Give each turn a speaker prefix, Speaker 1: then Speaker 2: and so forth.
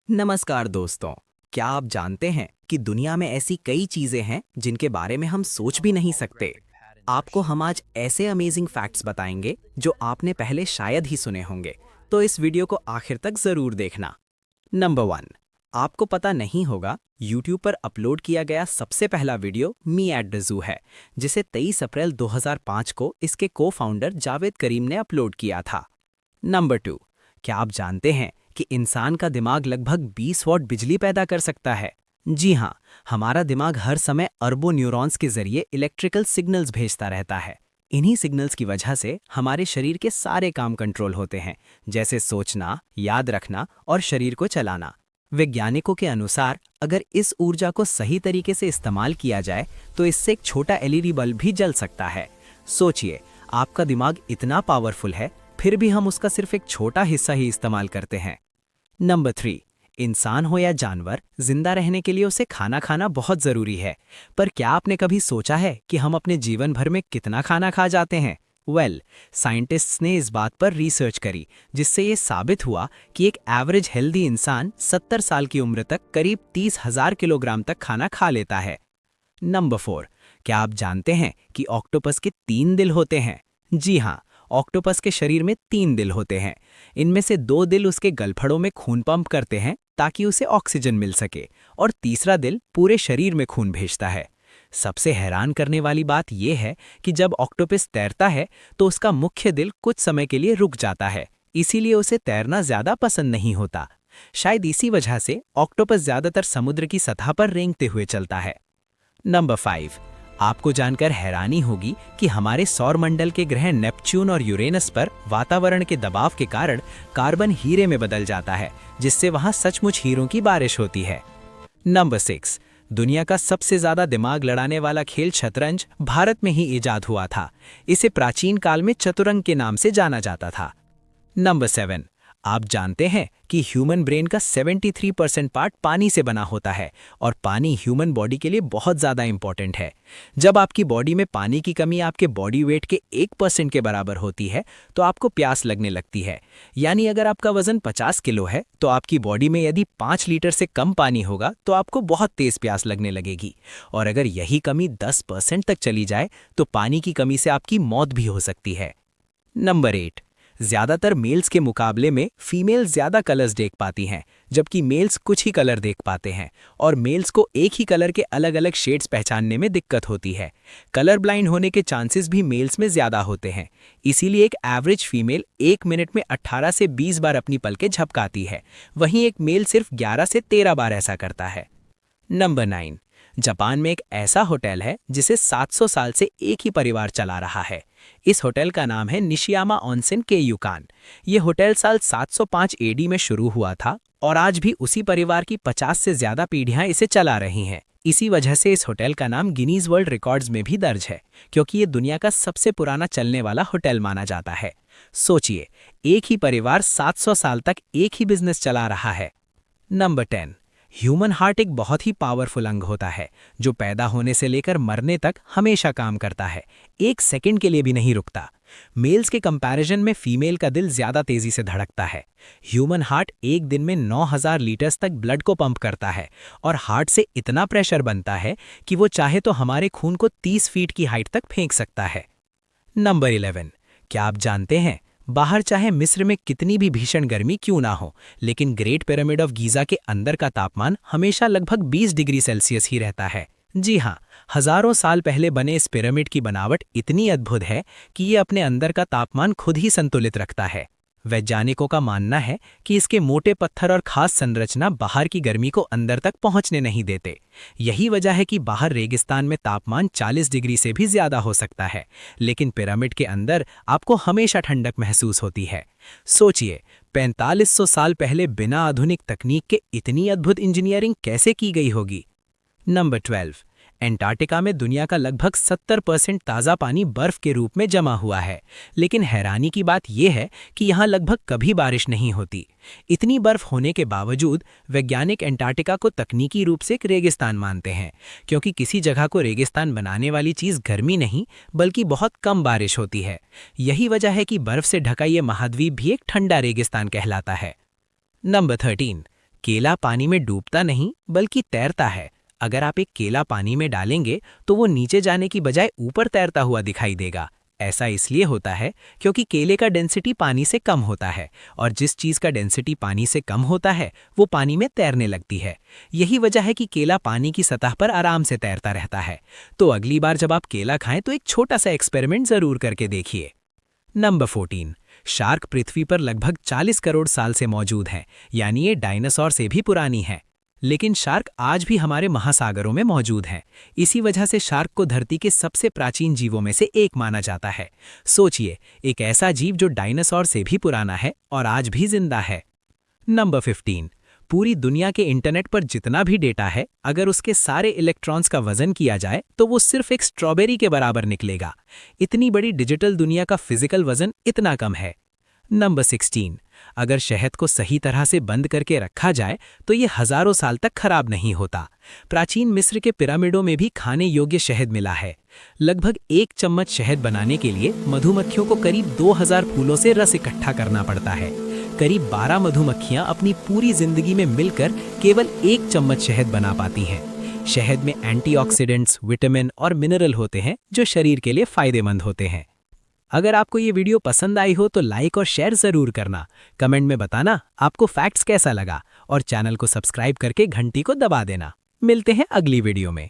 Speaker 1: नमस्कार दोस्तों। क्या आप जानते हैं कि दुनिया में ऐसी कई चीजें हैं जिनके बारे में हम सोच भी नहीं सकते। आपको हम आज ऐसे अमेजिंग फैक्ट्स बताएंगे जो आपने पहले शायद ही सुने होंगे, तो इस वीडियो को आखिर तक जरूर देखना। नंबर 1, आपको पता नहीं होगा, यूट्यूब पर अपलोड किया गया सबसे पहला video me at the zoo है, जिसे 23 अप्रैल 2005 को इसके को फाउंडर जावेद करीम ने अपलोड किया था। नंबर 2, क्या आप जानते हैं कि इंसान का दिमाग लगभग 20 वॉट बिजली पैदा कर सकता है? जी हाँ, हमारा दिमाग हर समय अरबों न्यूरॉन्स के जरिए इलेक्ट्रिकल सिग्नल्स भेजता रहता है। इन्हीं सिग्नल्स की वजह से हमारे शरीर के सारे काम कंट्रोल होते हैं, जैसे सोचना, याद रखना और शरीर को चलाना। वैज्ञानिकों के अनुसार अगर इस ऊर्जा को सही तरीके से इस्तेमाल किया जाए तो इससे एक छोटा एलईडी बल्ब भी जल सकता है। सोचिए, आपका दिमाग इतना पावरफुल है, फिर भी हम उसका सिर्फ एक छोटा हिस्सा ही इस्तेमाल करते हैं। नंबर 3, इंसान हो या जानवर, जिंदा रहने के लिए उसे खाना खाना बहुत जरूरी है। पर क्या आपने कभी सोचा है कि हम अपने जीवन भर में कितना खाना खा जाते हैं? साइंटिस्ट्स ने इस बात पर रिसर्च करी, जिससे ये साबित हुआ कि एक एवरेज हेल्दी इंसान 70 साल की उम्र तक करीब 30,000 किलोग्राम तक खाना खा लेता है। नंबर 4, क्या आप जानते हैं कि ऑक्टोपस के 3 दिल होते हैं? जी हाँ, ऑक्टोपस के शरीर में 3 दिल होते हैं। इनमें से 2 दिल उसके गलफड़ों में खून पंप करते हैं ताकि उसे ऑक्सीजन मिल सके, और तीसरा दिल पूरे शरीर में खून भेजता है। सबसे हैरान करने वाली बात यह है कि जब ऑक्टोपस तैरता है तो उसका मुख्य दिल कुछ समय के लिए रुक जाता है, इसीलिए उसे तैरना ज्यादा पसंद नहीं होता। शायद इसी वजह से ऑक्टोपस ज्यादातर समुद्र की सतह पर रेंगते हुए चलता है। नंबर 5, आपको जानकर हैरानी होगी कि हमारे सौरमंडल के ग्रह नेपच्यून और यूरेनस पर वातावरण के दबाव के कारण कार्बन हीरे में बदल जाता है, जिससे वहां सचमुच हीरों की बारिश होती है। नंबर 6, दुनिया का सबसे ज्यादा दिमाग लड़ाने वाला खेल शतरंज भारत में ही इजाद हुआ था। इसे प्राचीन काल में चतुरंग के नाम से जाना जाता था। नंबर 7, आप जानते हैं कि ह्यूमन ब्रेन का 73% पार्ट पानी से बना होता है, और पानी ह्यूमन बॉडी के लिए बहुत ज़्यादा इंपॉर्टेंट है। जब आपकी बॉडी में पानी की कमी आपके बॉडी वेट के 1% के बराबर होती है तो आपको प्यास लगने लगती है। यानी अगर आपका वजन 50 किलो है तो आपकी बॉडी में यदि 5 लीटर से कम पानी होगा तो आपको बहुत तेज प्यास लगने लगेगी, और अगर यही कमी 10% तक चली जाए तो पानी की कमी से आपकी मौत भी हो सकती है। नंबर 8, ज्यादातर मेल्स के मुकाबले में फीमेल ज्यादा कलर्स देख पाती हैं, जबकि मेल्स कुछ ही कलर देख पाते हैं, और मेल्स को एक ही कलर के अलग अलग शेड्स पहचानने में दिक्कत होती है। कलर ब्लाइंड होने के चांसेस भी मेल्स में ज्यादा होते हैं, इसीलिए एक एवरेज फीमेल 1 मिनट में 18 से 20 बार अपनी पलकें झपकाती है, वहीं एक मेल सिर्फ 11 से 13 बार ऐसा करता है। नंबर 9, जापान में एक ऐसा होटल है जिसे 700 साल से एक ही परिवार चला रहा है। इस होटल का नाम है निशियामा ओनसेन केयुकान। ये होटल साल 705 एडी में शुरू हुआ था, और आज भी उसी परिवार की 50 से ज्यादा पीढ़ियां इसे चला रही हैं। इसी वजह से इस होटल का नाम गिनीज वर्ल्ड रिकॉर्ड्स में भी दर्ज है, क्योंकि ये दुनिया का सबसे पुराना चलने वाला होटल माना जाता है। सोचिए, एक ही परिवार 700 साल तक एक ही बिजनेस चला रहा है। नंबर 10, ह्यूमन हार्ट एक बहुत ही पावरफुल अंग होता है, जो पैदा होने से लेकर मरने तक हमेशा काम करता है, 1 सेकंड के लिए भी नहीं रुकता। मेल्स के कंपैरिजन में फीमेल का दिल ज्यादा तेजी से धड़कता है। ह्यूमन हार्ट एक दिन में 9000 लीटर्स तक ब्लड को पंप करता है, और हार्ट से इतना प्रेशर बनता है कि वो चाहे तो हमारे खून को 30 फीट की हाइट तक फेंक सकता है। नंबर 11, क्या आप जानते हैं, बाहर चाहे मिस्र में कितनी भी भीषण गर्मी क्यों ना हो, लेकिन ग्रेट पिरामिड ऑफ गीजा के अंदर का तापमान हमेशा लगभग 20 डिग्री सेल्सियस ही रहता है। जी हाँ, हजारों साल पहले बने इस पिरामिड की बनावट इतनी अद्भुत है कि ये अपने अंदर का तापमान खुद ही संतुलित रखता है। वैज्ञानिकों का मानना है कि इसके मोटे पत्थर और खास संरचना बाहर की गर्मी को अंदर तक पहुंचने नहीं देते। यही वजह है कि बाहर रेगिस्तान में तापमान 40 डिग्री से भी ज्यादा हो सकता है, लेकिन पिरामिड के अंदर आपको हमेशा ठंडक महसूस होती है। सोचिए, 4500 साल पहले बिना आधुनिक तकनीक के इतनी अद्भुत इंजीनियरिंग कैसे की गई होगी। नंबर 12, एंटार्क्टिका में दुनिया का लगभग 70% ताज़ा पानी बर्फ के रूप में जमा हुआ है, लेकिन हैरानी की बात यह है कि यहाँ लगभग कभी बारिश नहीं होती। इतनी बर्फ होने के बावजूद वैज्ञानिक एंटार्क्टिका को तकनीकी रूप से एक रेगिस्तान मानते हैं, क्योंकि किसी जगह को रेगिस्तान बनाने वाली चीज़ गर्मी नहीं बल्कि बहुत कम बारिश होती है। यही वजह है कि बर्फ से ढका ये महाद्वीप भी एक ठंडा रेगिस्तान कहलाता है। नंबर 13, केला पानी में डूबता नहीं बल्कि तैरता है। अगर आप एक केला पानी में डालेंगे तो वो नीचे जाने की बजाय ऊपर तैरता हुआ दिखाई देगा। ऐसा इसलिए होता है क्योंकि केले का डेंसिटी पानी से कम होता है, और जिस चीज़ का डेंसिटी पानी से कम होता है वो पानी में तैरने लगती है। यही वजह है कि केला पानी की सतह पर आराम से तैरता रहता है। तो अगली बार जब आप केला खाएं तो एक छोटा सा एक्सपेरिमेंट जरूर करके देखिए। नंबर 14। शार्क पृथ्वी पर लगभग 40 करोड़ साल से मौजूद हैं, यानी ये डायनासोर से भी पुरानी है। लेकिन शार्क आज भी हमारे महासागरों में मौजूद हैं। इसी वजह से शार्क को धरती के सबसे प्राचीन जीवों में से एक माना जाता है। सोचिए, एक ऐसा जीव जो डायनासोर से भी पुराना है और आज भी जिंदा है। नंबर 15। पूरी दुनिया के इंटरनेट पर जितना भी डेटा है, अगर उसके सारे इलेक्ट्रॉन्स का वजन किया जाए तो वो सिर्फ एक स्ट्रॉबेरी के बराबर निकलेगा। इतनी बड़ी डिजिटल दुनिया का फिजिकल वजन इतना कम है। नंबर 16। अगर शहद को सही तरह से बंद करके रखा जाए तो ये हजारों साल तक खराब नहीं होता। प्राचीन मिस्र के पिरामिडों में भी खाने योग्य शहद मिला है। लगभग 1 चम्मच शहद बनाने के लिए मधुमक्खियों को करीब 2000 फूलों से रस इकट्ठा करना पड़ता है। करीब 12 मधुमक्खियां अपनी पूरी जिंदगी में मिलकर केवल 1 चम्मच शहद बना पाती हैं। शहद में एंटीऑक्सीडेंट्स, विटामिन और मिनरल होते हैं जो शरीर के लिए फायदेमंद होते हैं। अगर आपको ये वीडियो पसंद आई हो तो लाइक और शेयर ज़रूर करना। कमेंट में बताना आपको फैक्ट्स कैसा लगा, और चैनल को सब्सक्राइब करके घंटी को दबा देना। मिलते हैं अगली वीडियो में।